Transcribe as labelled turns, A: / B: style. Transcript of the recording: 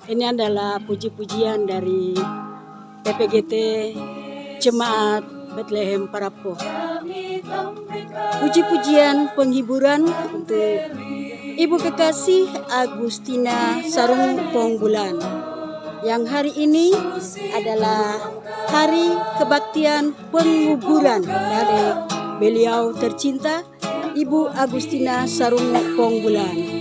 A: Ini adalah puji-pujian dari PPGT Jemaat Bethlehem Parapo. Puji-pujian penghiburan untuk Ibu Kekasih Agustina Sarung Pongbulan, yang hari ini adalah hari kebaktian penguburan dari beliau tercinta Ibu Agustina Sarung Pongbulan.